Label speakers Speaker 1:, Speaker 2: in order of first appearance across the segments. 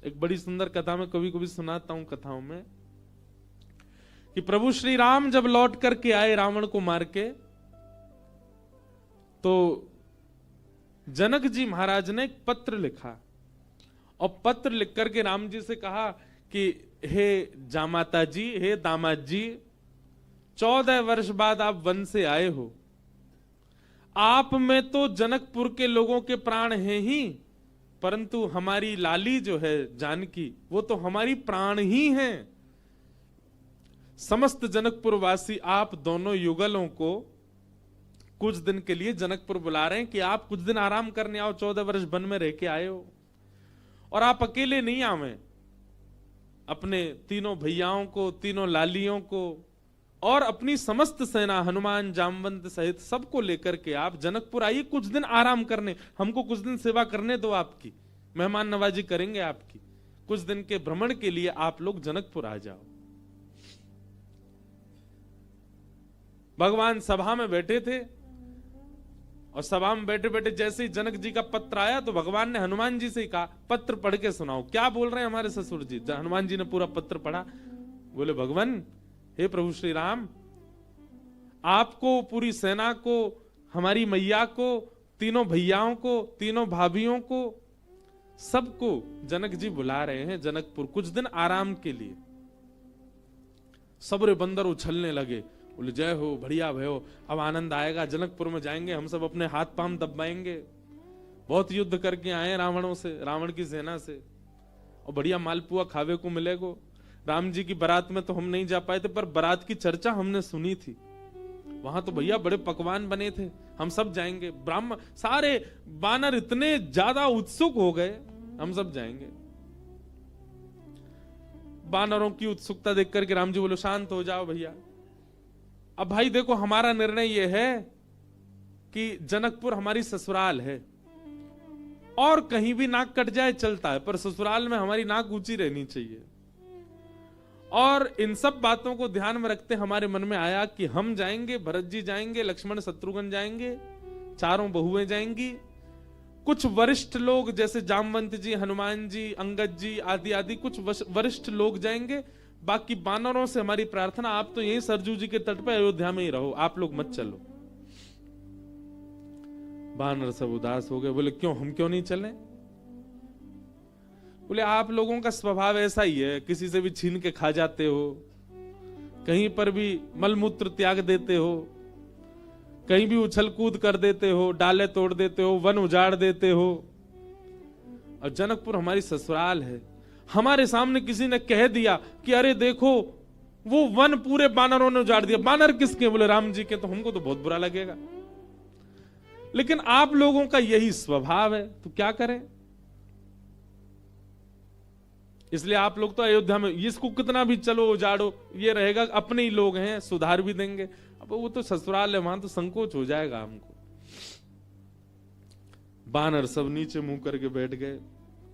Speaker 1: एक बड़ी सुंदर कथा में कभी कभी सुनाता हूं कथाओं में कि प्रभु श्री राम जब लौट करके आए रावण को मार के, तो जनक जी महाराज ने एक पत्र लिखा और पत्र लिख करके राम जी से कहा कि हे जामाता जी, हे दामाद जी, 14 वर्ष बाद आप वन से आए हो। आप में तो जनकपुर के लोगों के प्राण हैं ही, परंतु हमारी लाली जो है जानकी, वो तो हमारी प्राण ही हैं। समस्त जनकपुर वासी आप दोनों युगलों को कुछ दिन के लिए जनकपुर बुला रहे हैं कि आप कुछ दिन आराम करने आओ, 14 वर्ष वन में रह के आए हो। और आप अकेले नहीं आवे, अपने तीनों भैयाओं को, तीनों लालियों को और अपनी समस्त सेना हनुमान जामवंत सहित सबको लेकर के आप जनकपुर आइए, कुछ दिन आराम करने, हमको कुछ दिन सेवा करने दो, आपकी मेहमान नवाजी करेंगे आपकी। कुछ दिन के भ्रमण के लिए आप लोग जनकपुर आ जाओ। भगवान सभा में बैठे थे और सभा में बैठे बैठे जैसे ही जनक जी का पत्र आया तो भगवान ने हनुमान जी से ही कहा, पत्र पढ़ के सुनाओ, क्या बोल रहे हैं हमारे ससुर जी। हनुमान जी ने पूरा पत्र पढ़ा। बोले, भगवान, हे प्रभु श्री राम, आपको, पूरी सेना को, हमारी मैया को, तीनों भैयाओं को, तीनों भाभियों को, सबको जनक जी बुला रहे हैं जनकपुर कुछ दिन आराम के लिए। सबरे बंदर उछलने लगे। बोले, जय हो, बढ़िया भयो, अब आनंद आएगा, जनकपुर में जाएंगे, हम सब अपने हाथ पांव दबाएंगे। बहुत युद्ध करके आए रावणों से, रावण की सेना से, और बढ़िया मालपुआ खावे को मिलेगा। राम जी की बारात में तो हम नहीं जा पाए थे, पर बारात की चर्चा हमने सुनी थी। वहां तो भैया बड़े पकवान बने थे, हम सब जाएंगे। ब्राह्मण सारे बानर इतने ज्यादा उत्सुक हो गए, हम सब जाएंगे। बानरों की उत्सुकता देख करके राम जी बोले, शांत हो जाओ भैया। अब भाई देखो, हमारा निर्णय यह है कि जनकपुर हमारी ससुराल है, और कहीं भी नाक कट जाए चलता है, पर ससुराल में हमारी नाक ऊंची रहनी चाहिए। और इन सब बातों को ध्यान में रखते हमारे मन में आया कि हम जाएंगे, भरत जी जाएंगे, लक्ष्मण शत्रुघ्न जाएंगे, चारों बहुएं जाएंगी, कुछ वरिष्ठ लोग जैसे जामवंत जी, हनुमान जी, अंगद जी आदि आदि कुछ वरिष्ठ लोग जाएंगे। बाकी बानरों से हमारी प्रार्थना, आप तो यहीं सरजू जी के तट पे अयोध्या में ही रहो, आप लोग मत चलो। बानर सब उदास हो गए। बोले, क्यों, हम क्यों नहीं चलें? बोले, आप लोगों का स्वभाव ऐसा ही है, किसी से भी छीन के खा जाते हो, कहीं पर भी मलमूत्र त्याग देते हो, कहीं भी उछल कूद कर देते हो, डाले तोड़ देते हो, वन उजाड़ देते हो। और जनकपुर हमारी ससुराल है। हमारे सामने किसी ने कह दिया कि अरे देखो, वो वन पूरे बानरों ने उजाड़ दिया। बानर किसके? बोले, राम जी के। तो हमको तो बहुत बुरा लगेगा, लेकिन आप लोगों का यही स्वभाव है, तो क्या करें? इसलिए आप लोग तो अयोध्या में, इसको कितना भी चलो उजाड़ो, ये रहेगा अपने ही लोग हैं, सुधार भी देंगे। अब वो तो ससुराल है, वहां तो संकोच हो जाएगा हमको। बानर सब नीचे मुंह करके बैठ गए।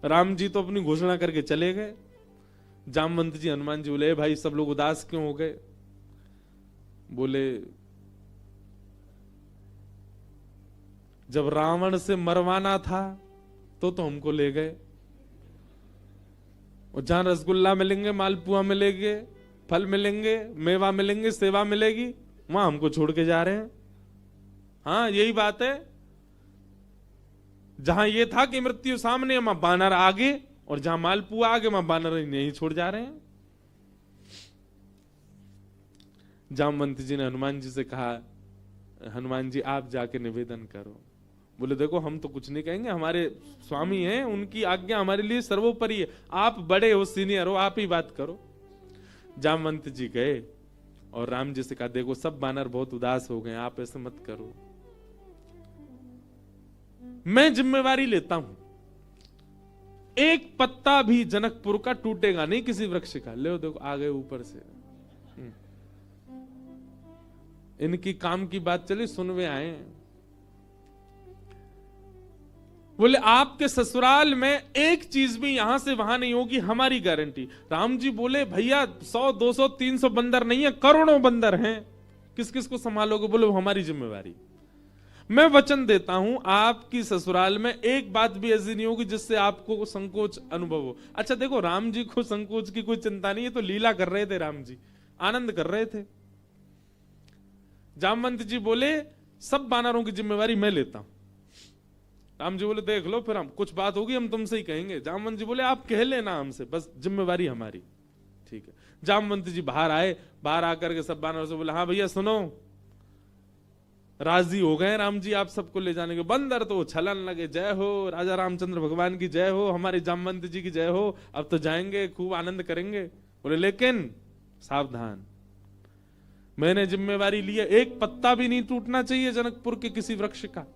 Speaker 1: राम जी तो अपनी घोषणा करके चले गए। जामवंत जी, हनुमान जी बोले, भाई सब लोग उदास क्यों हो गए? बोले, जब रावण से मरवाना था तो हमको ले गए, और जहां रसगुल्ला मिलेंगे, मालपुआ मिलेंगे, फल मिलेंगे, मेवा मिलेंगे, सेवा मिलेगी, वहां हमको छोड़ के जा रहे हैं। हाँ, यही बात है। जहां ये था कि मृत्यु सामने, वहां बानर आगे, और जहां मालपुआ आगे, वहां बानर नहीं छोड़ जा रहे हैं। जामवंत जी ने हनुमान जी से कहा, हनुमान जी आप जाके निवेदन करो। बोले, देखो हम तो कुछ नहीं कहेंगे, हमारे स्वामी हैं, उनकी आज्ञा हमारे लिए सर्वोपरि है। आप बड़े हो, सीनियर हो, आप ही बात करो। जामवंत जी गए और राम जी से कहा, देखो सब बानर बहुत उदास हो गए, आप ऐसे मत करो, मैं जिम्मेवारी लेता हूं, एक पत्ता भी जनकपुर का टूटेगा नहीं किसी वृक्ष का। ले देखो आ गए ऊपर से, इनकी काम की बात चली, सुनवे आए। बोले, आपके ससुराल में एक चीज भी यहां से वहां नहीं होगी, हमारी गारंटी। राम जी बोले, भैया 100 200 300 बंदर नहीं है, करोड़ों बंदर हैं, किस किस को संभालोगे? बोले, वो हमारी जिम्मेवारी। मैं वचन देता हूं आपकी ससुराल में एक बात भी ऐसी नहीं होगी जिससे आपको संकोच अनुभव हो। अच्छा देखो, राम जी को संकोच की कोई चिंता नहीं है, तो लीला कर रहे थे राम जी, आनंद कर रहे थे। जामवंत जी बोले सब वानरों की जिम्मेवारी मैं लेता हूं। राम जी बोले देख लो, फिर हम कुछ बात होगी हम तुमसे ही कहेंगे। जामवंत जी बोले आप कह लेना हमसे, बस जिम्मेवारी हमारी। ठीक है। जामवंत जी बाहर आए, बाहर आकर के सब वानरों से बोले हाँ भैया सुनो, राजी हो गए राम जी आप सबको ले जाने के। बंदर तो छलन लगे, जय हो राजा रामचंद्र भगवान की जय हो, हमारे जामवंत जी की जय हो, अब तो जाएंगे खूब आनंद करेंगे। बोले लेकिन सावधान, मैंने जिम्मेवारी ली है, एक पत्ता भी नहीं टूटना चाहिए जनकपुर के किसी वृक्ष का।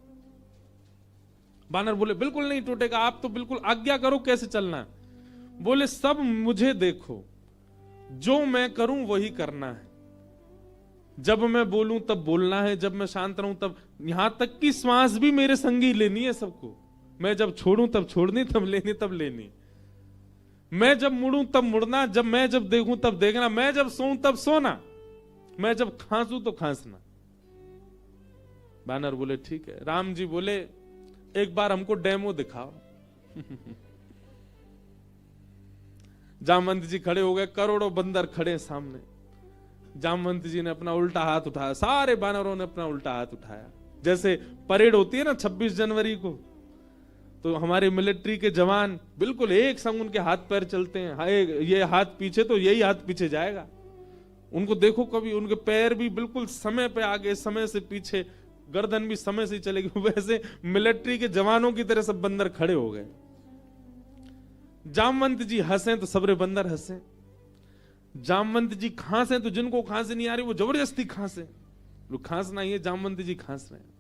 Speaker 1: बानर बोले बिल्कुल नहीं टूटेगा, आप तो बिल्कुल आज्ञा करो कैसे चलना है। बोले सब मुझे देखो, जो मैं करूं वही करना है, जब मैं बोलूं तब बोलना है, जब मैं शांत रहूं तब, यहां तक कि श्वास भी मेरे संगी लेनी है सबको। मैं जब छोड़ूं तब छोड़नी, तब लेनी तब लेनी। मैं जब मुड़ूं तब मुड़ना, मैं जब देखूं तब देखना, मैं जब सोऊं तब सोना, मैं जब खांसूं तो खांसना। बानर बोले ठीक है। राम जी बोले एक बार हमको डेमो दिखाओ। जामवंत जी खड़े हो गए, करोड़ों बंदर खड़े सामने। जामवंत जी ने अपना उल्टा हाथ उठाया, सारे बानरों ने अपना उल्टा हाथ उठाया। जैसे परेड होती है ना 26 जनवरी को, तो हमारे मिलिट्री के जवान बिल्कुल एक संग उनके हाथ पैर चलते हैं, ये हाथ पीछे तो यही हाथ पीछे जाएगा। उनको देखो कभी, उनके पैर भी बिल्कुल समय पे आगे, समय से पीछे, गर्दन भी समय से ही चलेगी। वैसे मिलिट्री के जवानों की तरह सब बंदर खड़े हो गए। जामवंत जी हंसे तो सबरे बंदर हंसे। जामवंत जी खांसे तो जिनको खांसी नहीं आ रही वो जबरदस्ती खांसे। खांसना ही है, जामवंत जी खांस रहे हैं।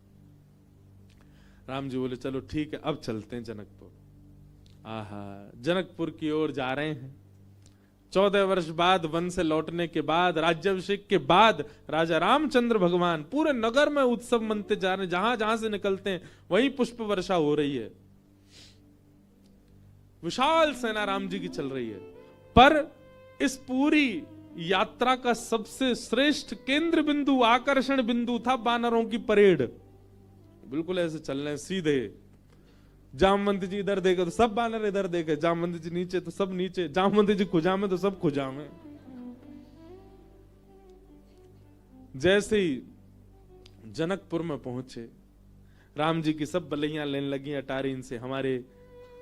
Speaker 1: राम जी बोले चलो ठीक है, अब चलते हैं जनकपुर। आहा, जनकपुर की ओर जा रहे हैं। 14 वर्ष बाद वन से लौटने के बाद, राज्याभिषेक के बाद, राजा रामचंद्र भगवान पूरे नगर में उत्सव मनते जा रहे हैं। जहां जहां से निकलते हैं वहीं पुष्प वर्षा हो रही है, विशाल सेना राम जी की चल रही है। पर इस पूरी यात्रा का सबसे श्रेष्ठ केंद्र बिंदु, आकर्षण बिंदु था वानरों की परेड। बिल्कुल ऐसे चल रहे हैं सीधे। जामवंत जी इधर देखे तो सब वानर इधर देखे, जामवंत जी नीचे तो सब नीचे, जामवंत जी खुजा में तो सब खुजा में। जैसे ही जनकपुर में पहुंचे, राम जी की सब बलैयां लेने लगी अटारीन से। हमारे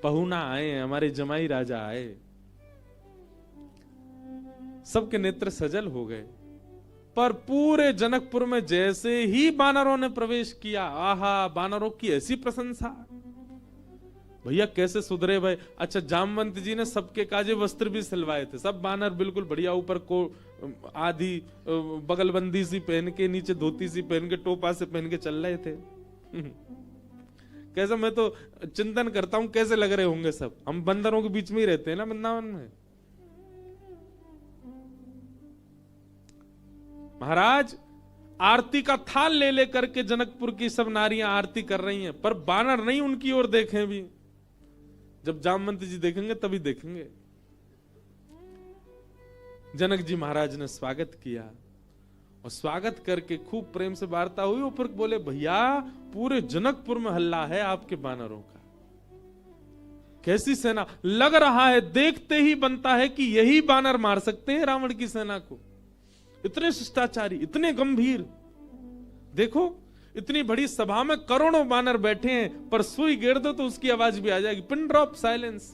Speaker 1: पहुना आए, हमारे जमाई राजा आए, सबके नेत्र सजल हो गए। पर पूरे जनकपुर में जैसे ही बानरों ने प्रवेश किया, आहा, बानरों की ऐसी प्रशंसा, भैया कैसे सुधरे भाई। अच्छा, जामवंत जी ने सबके काजे वस्त्र भी सिलवाए थे। सब बानर बिल्कुल बढ़िया, ऊपर को आधी बगलबंदी सी पहन के, नीचे धोती सी पहन के, टोपा से पहन के चल रहे थे। कैसा, मैं तो चिंतन करता हूं कैसे लग रहे होंगे सब। हम बंदरों के बीच में ही रहते हैं ना वृंदावन में। महाराज आरती का थाल ले लेकर के जनकपुर की सब नारियां आरती कर रही हैं, पर बानर नहीं उनकी ओर देखें भी। जब जामवंत जी देखेंगे तभी देखेंगे। जनक जी महाराज ने स्वागत किया, और स्वागत करके खूब प्रेम से वार्ता हुई। और फिर बोले भैया पूरे जनकपुर में हल्ला है आपके बानरों का, कैसी सेना। लग रहा है देखते ही बनता है कि यही बानर मार सकते हैं रावण की सेना को। इतने शिष्टाचारी, इतने गंभीर। देखो इतनी बड़ी सभा में करोड़ों बानर बैठे हैं, पर सुई गिर दो तो उसकी आवाज भी आ जाएगी। Pin drop silence.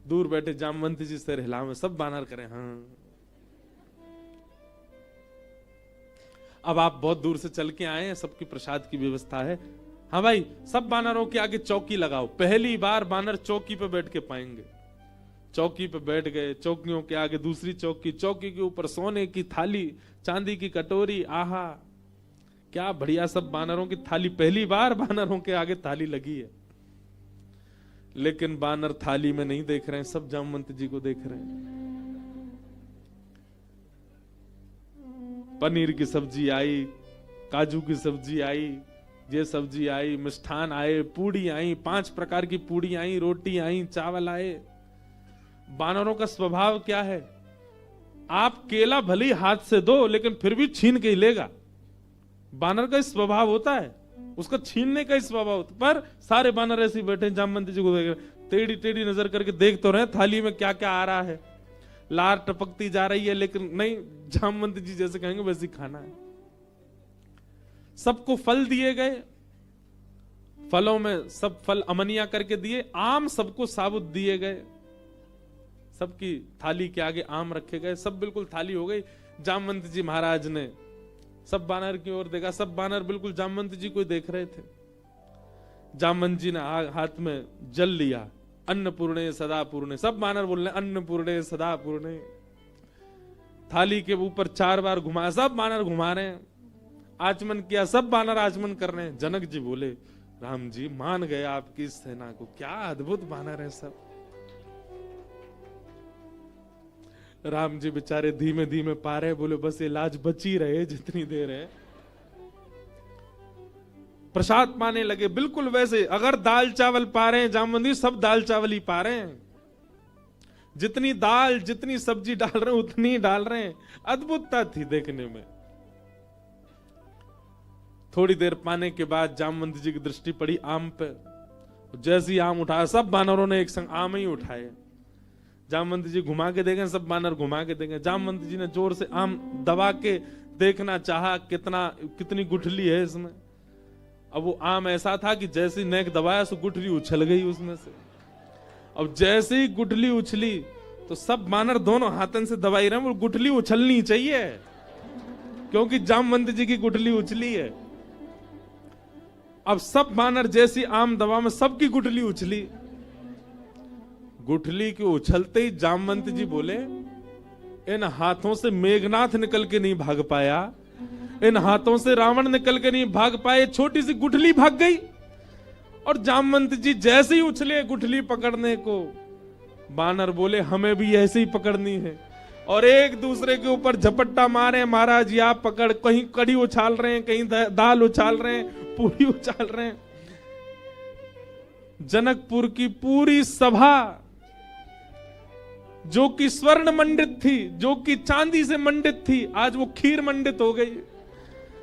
Speaker 1: दूर बैठे जामवंत जी सिर हिलावे, सब बानर करें हाँ। अब आप बहुत दूर से चल के आए हैं, सबकी प्रसाद की व्यवस्था है। हाँ भाई, सब बानरों के आगे चौकी लगाओ। पहली बार बानर चौकी पे बैठ के पाएंगे। चौकी पे बैठ गए, चौकियों के आगे दूसरी चौकी, चौकी के ऊपर सोने की थाली, चांदी की कटोरी। आहा, क्या बढ़िया। सब बानरों की थाली, पहली बार बानरों के आगे थाली लगी है। लेकिन बानर थाली में नहीं देख रहे हैं, सब जामवंत जी को देख रहे हैं। पनीर की सब्जी आई, काजू की सब्जी आई, ये सब्जी आई, मिष्ठान आए, पूड़ी आई, 5 प्रकार की पूड़ी आई, रोटी आई, चावल आए। बानरों का स्वभाव क्या है, आप केला भली हाथ से दो लेकिन फिर भी छीन के ही लेगा। बानर का स्वभाव होता है, उसका छीनने का स्वभाव होता है। पर सारे बानर ऐसे बैठे जामवंत जी को देख रहे, टेढ़ी टेढ़ी नजर करके देख तो रहे थाली में क्या क्या आ रहा है, लार टपकती जा रही है, लेकिन नहीं, जामवंत जी जैसे कहेंगे वैसे खाना है। सबको फल दिए गए, फलों में सब फल अमनिया करके दिए, आम सबको साबुत दिए गए, सबकी थाली के आगे आम रखे गए, सब बिल्कुल थाली हो गई। जामवंत जी महाराज ने सब बानर की ओर देखा, सब बानर बिल्कुल जामवंत जी को देख रहे थे। जामवंत जी ने हाथ में जल लिया, अन्नपूर्णे सदा पूर्णे, सब बानर बोल रहे अन्नपूर्णे सदा पूर्णे। थाली के ऊपर 4 बार घुमाया, सब बानर घुमा रहे हैं, आचमन किया, सब बानर आचमन कर रहे हैं। जनक जी बोले, राम जी मान गए आपकी सेना को, क्या अद्भुत बानर है सब। राम जी बेचारे धीमे धीमे पा रहे, बोले बस ये लाज बची रहे जितनी देर है। प्रसाद पाने लगे, बिल्कुल वैसे अगर दाल चावल पा रहे हैं जामवंत जी, सब दाल चावल ही पा रहे हैं, जितनी दाल जितनी सब्जी डाल रहे हैं उतनी डाल रहे हैं। अद्भुतता थी देखने में। थोड़ी देर पाने के बाद जामवंत जी की दृष्टि पड़ी आम पे, जैसे ही आम उठाया, सब बानरों ने एक संग आम ही उठाए। जामवंत जी घुमा के देखें, सब बानर घुमा के देखें। जामवंत जी ने जोर से आम दबा के देखना चाहा कितनी गुठली है इसमें। अब वो आम ऐसा था कि जैसे नेक दबाया सो गुठली उछल गई उसमें से। अब जैसे ही गुठली उछली तो सब बानर दोनों हाथन से दबाई रहे, वो गुठली उछलनी चाहिए क्योंकि जामवंत जी की गुठली उछली है। अब सब बानर जैसी आम दबा में सबकी गुठली उछली। गुठली के उछलते ही जामवंत जी बोले, इन हाथों से मेघनाथ निकल के नहीं भाग पाया, इन हाथों से रावण निकल के नहीं भाग पाए, छोटी सी गुठली भाग गई। और जामवंत जी जैसे ही उछले गुठली पकड़ने को, बानर बोले हमें भी ऐसे ही पकड़नी है, और एक दूसरे के ऊपर झपट्टा मारे, महाराज या पकड़, कहीं कड़ी उछाल रहे हैं, कहीं दाल उछाल रहे हैं, पूरी उछाल रहे हैं। जनकपुर की पूरी सभा जो कि स्वर्ण मंडित थी, जो कि चांदी से मंडित थी, आज वो खीर मंडित हो गई।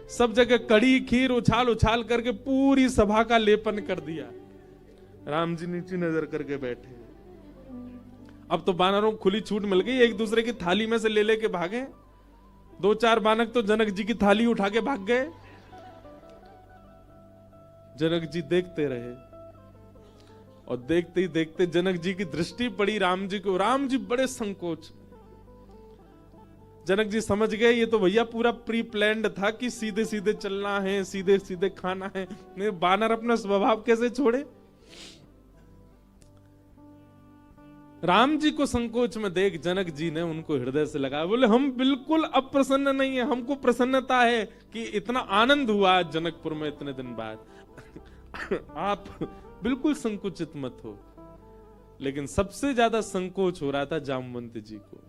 Speaker 1: सब जगह कड़ी खीर उछाल उछाल करके पूरी सभा का लेपन कर दिया। राम जी नीचे नजर करके बैठे। अब तो बानरों को खुली छूट मिल गई, एक दूसरे की थाली में से ले लेके भागे। 2-4 बानर तो जनक जी की थाली उठा के भाग गए। जनक जी देखते रहे और देखते ही देखते जनक जी की दृष्टि पड़ी राम जी को। राम जी बड़े संकोच। जनक जी समझ गए ये तो भैया पूरा प्री प्लान्ड था कि सीधे सीधे चलना है, सीधे सीधे खाना है। नहीं, बानर अपना स्वभाव कैसे छोड़े। राम जी को संकोच में देख जनक जी ने उनको हृदय से लगाया, बोले हम बिल्कुल अप्रसन्न नहीं है, हमको प्रसन्नता है कि इतना आनंद हुआ जनकपुर में इतने दिन बाद। आप बिल्कुल संकुचित मत हो। लेकिन सबसे ज्यादा संकोच हो रहा था जामवंत जी को।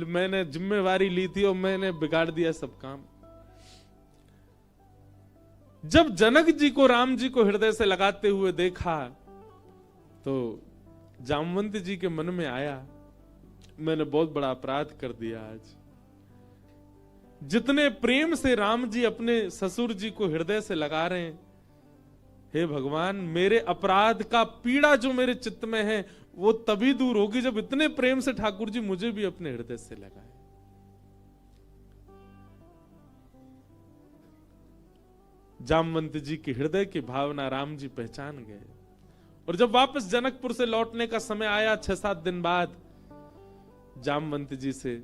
Speaker 1: मैंने जिम्मेवारी ली थी और मैंने बिगाड़ दिया सब काम। जब जनक जी को राम जी को हृदय से लगाते हुए देखा तो जामवंत जी के मन में आया, मैंने बहुत बड़ा अपराध कर दिया। आज जितने प्रेम से राम जी अपने ससुर जी को हृदय से लगा रहे हैं, हे भगवान, मेरे अपराध का पीड़ा जो मेरे चित्त में है वो तभी दूर होगी जब इतने प्रेम से ठाकुर जी मुझे भी अपने हृदय से लगाए। जामवंत जी की हृदय की भावना राम जी पहचान गए। और जब वापस जनकपुर से लौटने का समय आया 6-7 दिन बाद, जामवंत जी से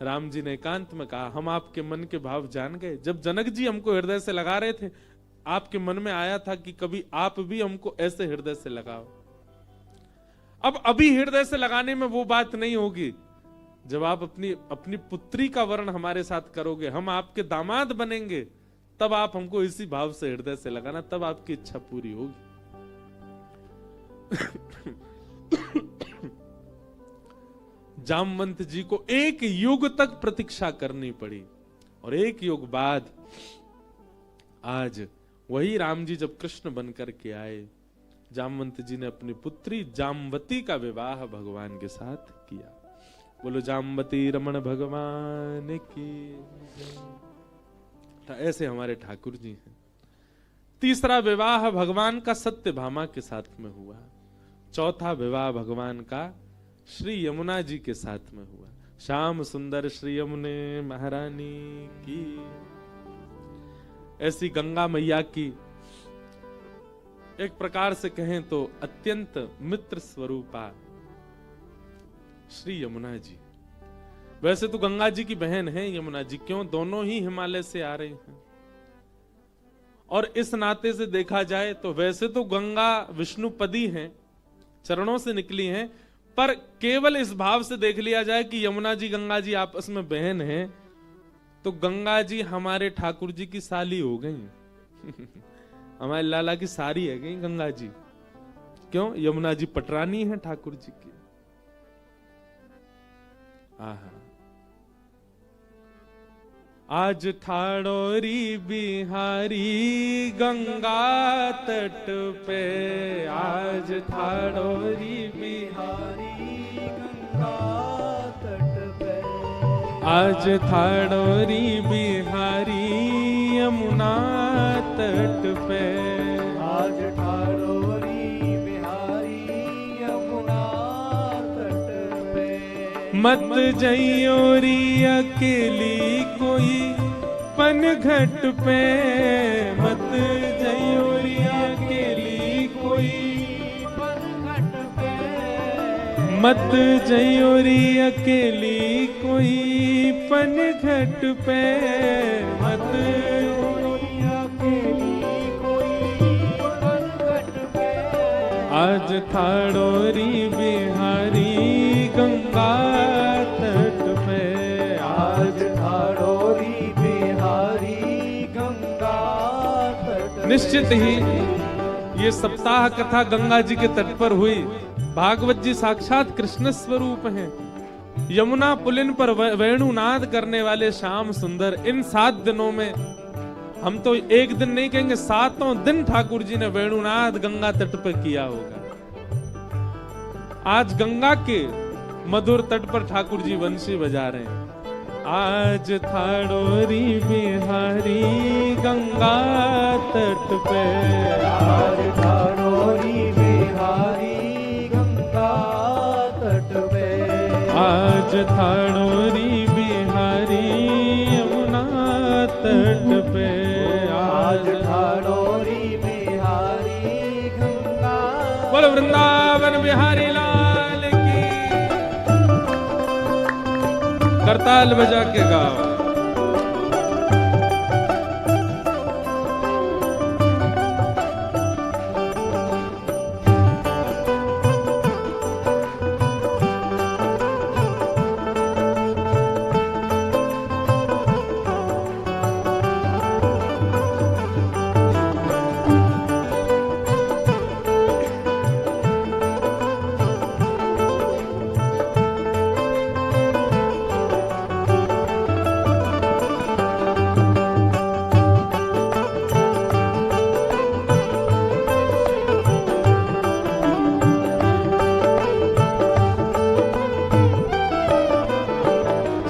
Speaker 1: राम जी ने एकांत में कहा, हम आपके मन के भाव जान गए। जब जनक जी हमको हृदय से लगा रहे थे, आपके मन में आया था कि कभी आप भी हमको ऐसे हृदय से लगाओ। अब अभी हृदय से लगाने में वो बात नहीं होगी। जब आप अपनी पुत्री का वर्ण हमारे साथ करोगे, हम आपके दामाद बनेंगे, तब आप हमको इसी भाव से हृदय से लगाना, तब आपकी इच्छा पूरी होगी। जामवंत जी को 1 युग तक प्रतीक्षा करनी पड़ी। और 1 युग बाद आज वही राम जी जब कृष्ण बनकर के आए, जामवंत जी ने अपनी पुत्री जामवती का विवाह भगवान के साथ किया। बोलो जामवती रमण भगवान की। ऐसे हमारे ठाकुर जी हैं। तीसरा विवाह भगवान का सत्यभामा के साथ में हुआ। चौथा विवाह भगवान का श्री यमुना जी के साथ में हुआ। श्याम सुंदर श्री यमुने महारानी की। ऐसी गंगा मैया की एक प्रकार से कहें तो अत्यंत मित्र स्वरूपा श्री यमुना जी। वैसे तो गंगा जी की बहन है यमुना जी, क्यों दोनों ही हिमालय से आ रही हैं। और इस नाते से देखा जाए तो वैसे तो गंगा विष्णुपदी हैं, चरणों से निकली हैं, पर केवल इस भाव से देख लिया जाए कि यमुना जी गंगा जी आपस में बहन हैं, तो गंगा जी हमारे ठाकुर जी की साली हो गई। हमारे लाला की सारी है गई गंगा जी। क्यों? यमुना जी पटरानी है ठाकुर जी की। आहा। आज ठाड़ोरी बिहारी गंगा तट पे, आज ठाड़ोरी बिहारी गंगा तट पे, आज ठाड़ोरी बिहारी यमुना तट पे, आज ठाड़ोरी बिहारी यमुना तट पे। मत जइयोरी अकेली कोई पनघट पे, मत जइयोरी अकेली कोई पनघट पे, मत जइयोरी अकेली कोई पनघट पे, मत जइयोरी अकेली कोई पनघट पे। आज ठाड़ोरी बिहारी गंगा तट पे, आज ठाड़ोरी बिहारी गंगा तट। निश्चित ही ये सप्ताह कथा गंगा जी के तट पर हुई। भागवत जी साक्षात कृष्ण स्वरूप हैं। यमुना पुलिन पर वेणुनाद करने वाले श्याम सुंदर। इन 7 दिनों में, हम तो एक दिन नहीं कहेंगे, 7 दिन ठाकुर जी ने वेणुनाद गंगा तट पर किया होगा। आज गंगा के मधुर तट पर ठाकुर जी बंसी बजा रहे हैं। आज ठाड़ोरी बिहारी गंगा तट पे, आज ठाड़ोरी बिहारी गंगा तट पे, आज ठाड़ोरी बिहारी यमुना तट पे, आज ठाड़ोरी बिहारी गंगा। बोलो वृंदावन बिहारी लाल की। करताल बजा के गाओ।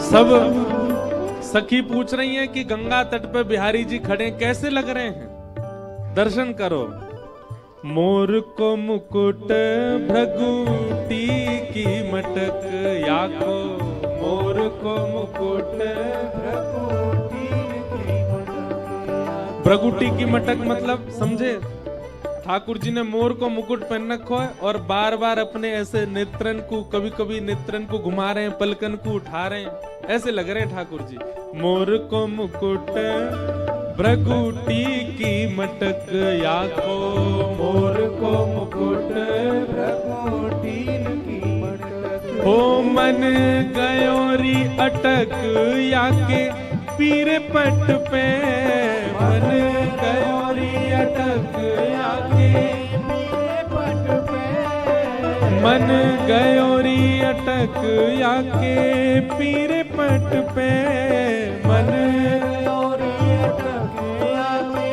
Speaker 1: सब सखी पूछ रही हैं कि गंगा तट पर बिहारी जी खड़े कैसे लग रहे हैं। दर्शन करो। मोर को मुकुट भृगुटी की मटक याको, मोर को मुकुट भृगुटी की मटक। भृगुटी की मटक मतलब समझे? ठाकुर जी ने मोर को मुकुट पहन रखा है और बार बार अपने ऐसे नेत्रन को, कभी कभी नेत्रन को घुमा रहे हैं, पलकन को उठा रहे हैं, ऐसे लग रहे हैं ठाकुर जी। मोर को मुकुट भृगुटी की मटक याको, मोर को मुकुट भृगुटी की मटक। हो मन गयोरी अटक याके पीरे पट पे, मन गयोरी अटक याके पीरे पट पे, मन गयोरी अटक याके पीरे पट पे, मन गयोरी अटक याके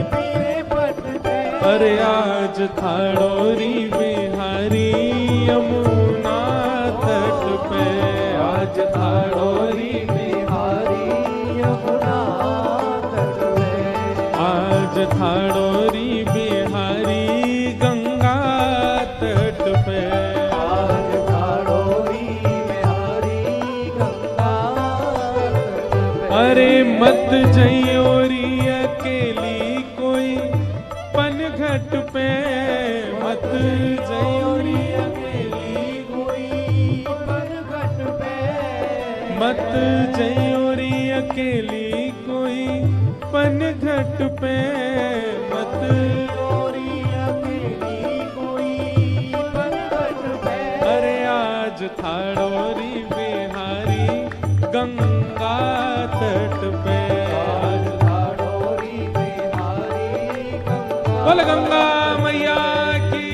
Speaker 1: पीरे पट पे। अरे आज ठाड़ोरी बिहारी यमुना तट पे, आज ठाड़ोरी बिहारी यमुना तट मत जयोरी अकेली कोई पनघट पे, मत जयोरी अकेली कोई पनघट पे, मत जयोरी अकेली कोई पनघट पे, मत जयोरी अकेली कोई पनघट पे। अरे आज थाड़ोरी बिहारी गंगा तट पे, आज थाड़ोरी बिहारी गंगा, बोल गंगा मैया की।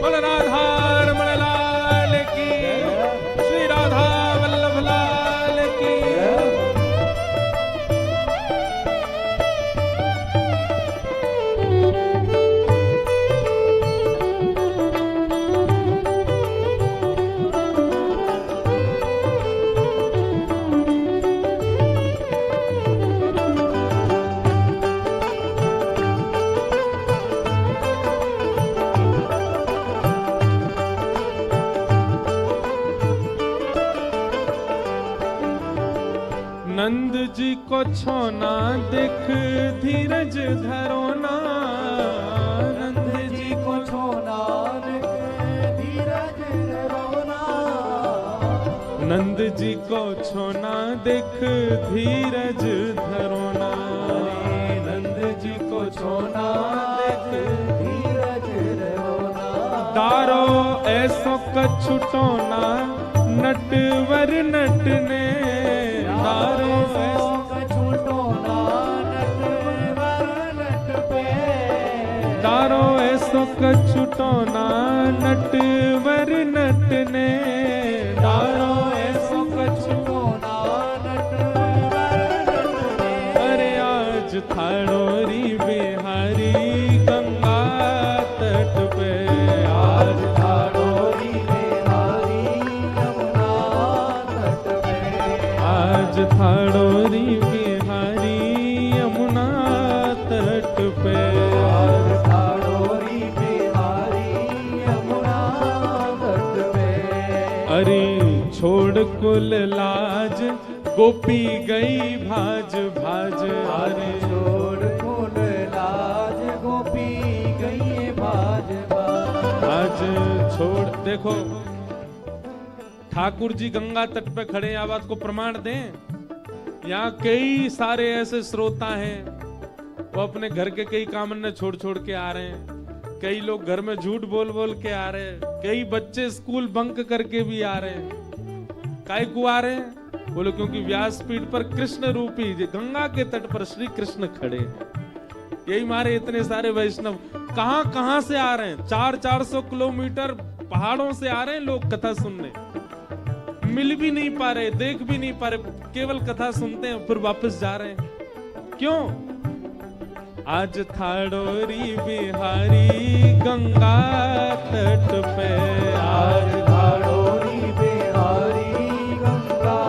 Speaker 1: बोल राधा रमण लाल की, श्री राधा वल्लभ लाल की। नंद जी को छोना देख धीरज धरो ना, नंद जी को छोना देख धीरज धरो ना, नंद जी को छोना देख धीरज धरो ना, नंद जी को छोना देख धीरज धरो ना। दारो ऐसो कछुटोना नटवर नटने, दारो ऐसो कछुटोना नटवर नट पे, दारो ऐसो कछुटोना नटवर नटने, दारो ऐसो कछुटोना नटवर नटने। अरे आज थाड़ोरी बिहारी गंगा तट पे, आज थाड़ोरी बिहारी गंगा तट पे, आज थाड़ोरी बिहारी यमुना तट पे, आज थाड़ोरी बिहारी यमुना तट पे। अरे छोड़ कुल लाज गोपी गई भाज भाज, अरे छोड़ कुल लाज गोपी गई भाज भाज। आज छोड़, देखो ठाकुर जी गंगा तट पे खड़े, हैं, बात को प्रमाण दें। यहाँ कई सारे ऐसे श्रोता हैं, वो अपने घर के कई काम ने छोड़ छोड़ के आ रहे हैं, कई लोग घर में झूठ बोल बोल के आ रहे हैं, कई बच्चे स्कूल बंक करके भी आ रहे हैं। काहे को आ रहे हैं? बोलो क्योंकि व्यासपीठ पर कृष्ण रूपी गंगा के तट पर श्री कृष्ण खड़े हैं। यही मारे इतने सारे वैष्णव कहां कहां से आ रहे हैं, 400-400 किलोमीटर पहाड़ों से आ रहे हैं लोग कथा सुनने, मिल भी नहीं पा रहे, देख भी नहीं पा रहे, केवल कथा सुनते हैं फिर वापस जा रहे हैं। क्यों? आज थाड़ोरी बिहारी गंगा तट पे, आज थाड़ोरी बिहारी गंगा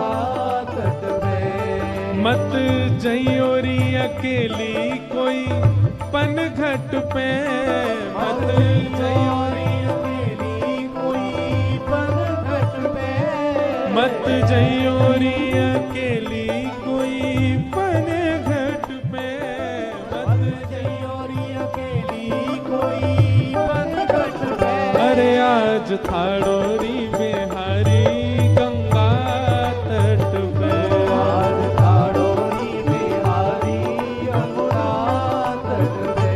Speaker 1: तट पे। मत जयोरी अकेली कोई पनघट पे, मत जयोरी अकेली कोई पनघट पे, मत जयोरी अकेली कोई पनघट पे, मत जयोरी अकेली कोई पनघट पे। अरे आज थाड़ोरी बिहारी गंगा तट पे, आज थाड़ोरी बिहारी यमुना तट पे।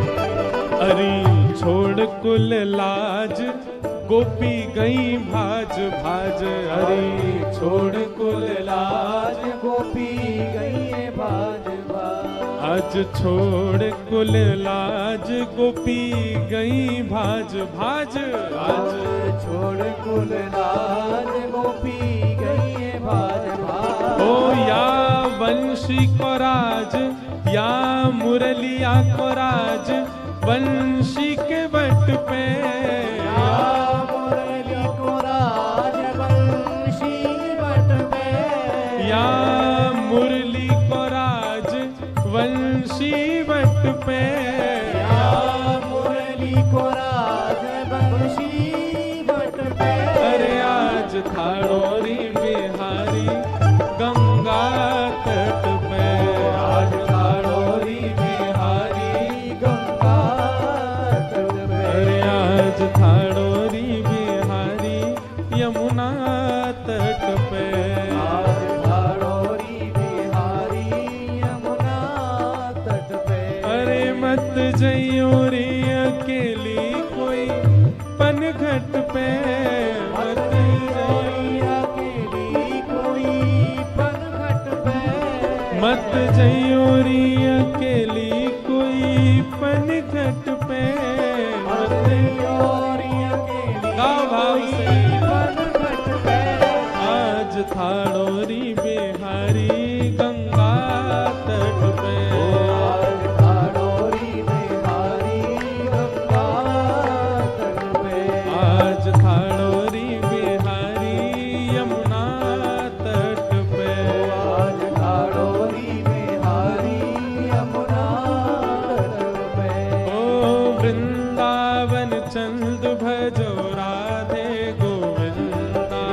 Speaker 1: अरे छोड़ कुल लाज गोपी गई भाज भाज, अरे छोड़ कुल लाज गोपी गई भाज भाज। आज छोड़ कुल लाज गोपी गई भाज भाज, आज छोड़ कुल लाज गोपी गई भाज भाज। ओ या वंशी को राज या मुरलिया को राज, वंशी के बट पे, या मुरली को राज वंशी बट पे, या थाड़ोरी बिहारी गंगा तट पे,
Speaker 2: आज थाड़ोरी बिहारी गंगा तट पे,
Speaker 1: अरे आज थाड़ोरी बिहारी यमुना तट पे,
Speaker 2: आज थाड़ोरी बिहारी यमुना तट पे,
Speaker 1: अरे मत जइयो रे अकेली कोई पनघट पे, मत जइयो
Speaker 2: अकेली कोई पनघट पे,
Speaker 1: मत जइयो रे अकेली कोई पनघट पे, मत गाओ भाव से,
Speaker 2: पनघट पे,
Speaker 1: आज थाड़ोरी बिहारी गंगा तट पे,
Speaker 2: आज थाड़ोरी बिहारी गंगा तट पे,
Speaker 1: आज थाड़ोरी बिहारी यमुना तट पे,
Speaker 2: आज थाड़ोरी बिहारी यमुना तट पे,
Speaker 1: ओ वृंदावन चंद भजो राधे गोविंदा,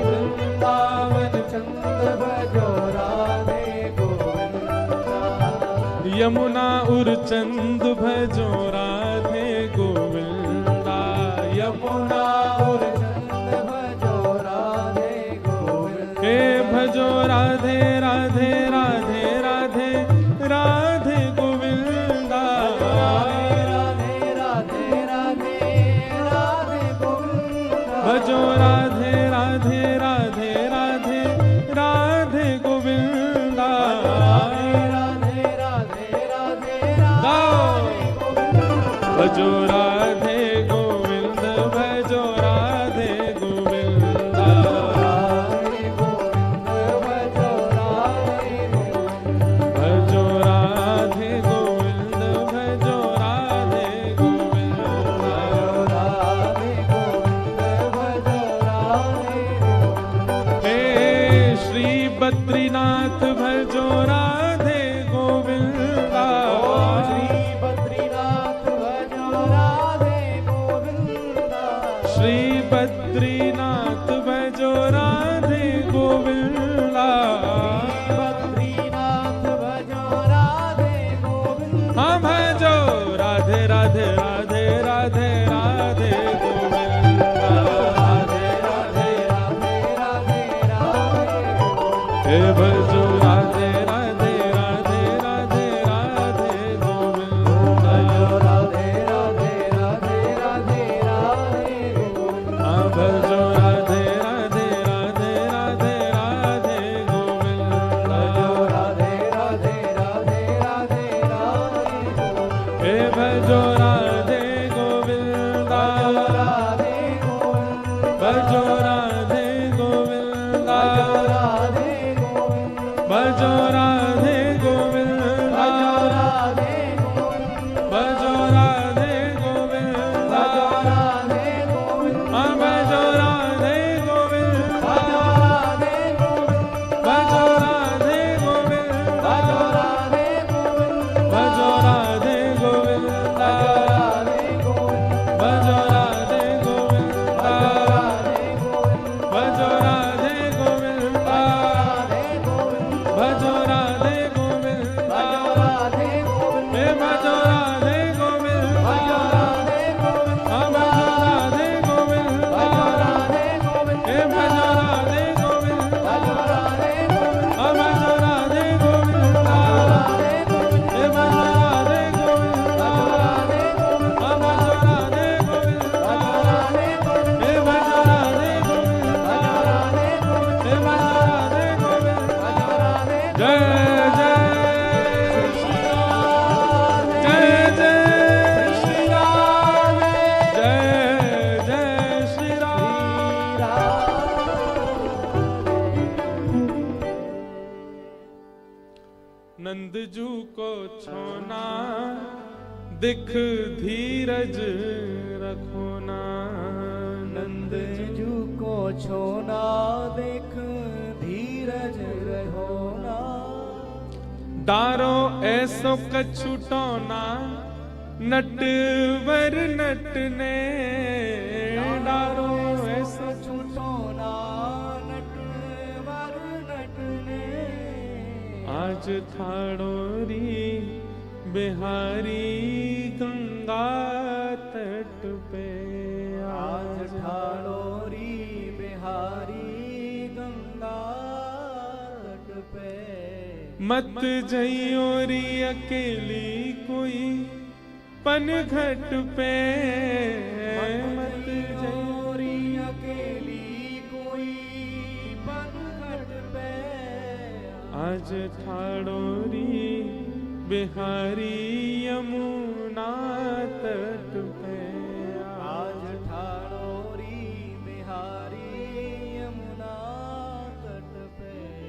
Speaker 2: वृंदावन चंद भजो राधे गोविंदा,
Speaker 1: यमुना उरचंद भजो राधे गोविंदा, यमुना
Speaker 2: और चंद भजो राधे गोविंदा,
Speaker 1: हे भजो राधे राधे राधे राधे राधे गोविंदा,
Speaker 2: राधे राधे राधे राधे गोविंदा,
Speaker 1: भजो राधे राधे राधे राधे राधे गोविंदा,
Speaker 2: राधे राधे राधे
Speaker 1: गाओ।
Speaker 2: गोविंदा,
Speaker 1: भजो राधे गोविंद भजो राधे गोविंदा,
Speaker 2: राधे गोविंद भजो राधे गोविंद,
Speaker 1: भजो राधे गोविंद भजो राधे गोविंदा,
Speaker 2: राधे गोविंद भजो राधे गोविंद,
Speaker 1: हे श्री बद्रीनाथ भजो राधे गोविंदा,
Speaker 2: श्री बद्रीनाथ भजो राधे गोविंदा,
Speaker 1: श्री बद्रीनाथ भजो राधे गोविंदा,
Speaker 2: बद्रीनाथ भजो राधे गोविंदा,
Speaker 1: हाँ भजो राधे राधे राधे राधे राधे गोविंदा,
Speaker 2: राधे राधे राधे राधे राधे गोविंदा,
Speaker 1: हे भजो राधे राधे राधे राधे राधे गोविंदा,
Speaker 2: राधे राधे राधे राधे राधे गोविंदा,
Speaker 1: हाँ भजो राधे राधे राधे राधे राधे गोविंदा,
Speaker 2: राधे राधे राधे राधे राधे गोविंदा,
Speaker 1: हे भजो राधे गोविंदा,
Speaker 2: राधे गोविंदा,
Speaker 1: भजो राधे गोविंदा,
Speaker 2: राधे गोविंदा,
Speaker 1: भजो राधे गोविंदा,
Speaker 2: राधे गोविंदा,
Speaker 1: भजो राधे गोविंदा,
Speaker 2: राधे गोविंदा,
Speaker 1: हाँ भजो राधे गोविंदा,
Speaker 2: राधे गोविंदा,
Speaker 1: भजो राधे गोविंदा,
Speaker 2: राधे गोविंदा,
Speaker 1: भजो राधे गोविंदा,
Speaker 2: राधे गोविंदा,
Speaker 1: भजो राधे गोविंदा,
Speaker 2: राधे गोविंदा,
Speaker 1: भजो राधे गोविंदा,
Speaker 2: राधे गोविंदा,
Speaker 1: भजो राधे गोविंदा,
Speaker 2: राधे गोविंदा,
Speaker 1: हे भजो राधे गोविंदा,
Speaker 2: राधे गोविंदा,
Speaker 1: हाँ भजो राधे गोविंदा,
Speaker 2: राधे गोविंदा,
Speaker 1: हे भजो राधे गोविंदा,
Speaker 2: राधे गोविंदा,
Speaker 1: हाँ भजो राधे गोविंदा,
Speaker 2: राधे गोविंदा,
Speaker 1: हे भजो राधे गोविंदा,
Speaker 2: राधे गोविंदा,
Speaker 1: हाँ भजो राधे गोविंदा,
Speaker 2: राधे गोविंदा,
Speaker 1: हे भजो राधे गोविंदा,
Speaker 2: राधे गोविंदा,
Speaker 1: हे भजो राधे गोविंदा,
Speaker 2: राधे
Speaker 1: जय जय श्री राम, जय जय श्री राम, जय जय श्री राम। नंदजू को छोना दिख धीरज रखो ना, नंद
Speaker 2: जू को छोना देख धीरज रहो ना,
Speaker 1: डारो ऐसो कछु टोना नटवर नटने, डारो ऐसो
Speaker 2: छूटो ना
Speaker 1: आज ठाड़ोरी बिहारी गंगा तट पे,
Speaker 2: आज ठाड़ोरी बिहारी गंगा तट पे।
Speaker 1: मत जइयोरी अकेली कोई पनघट पे, मत
Speaker 2: जइयोरी अकेली कोई पनघट पे।
Speaker 1: आज ठाड़ोरी बिहारी यमुना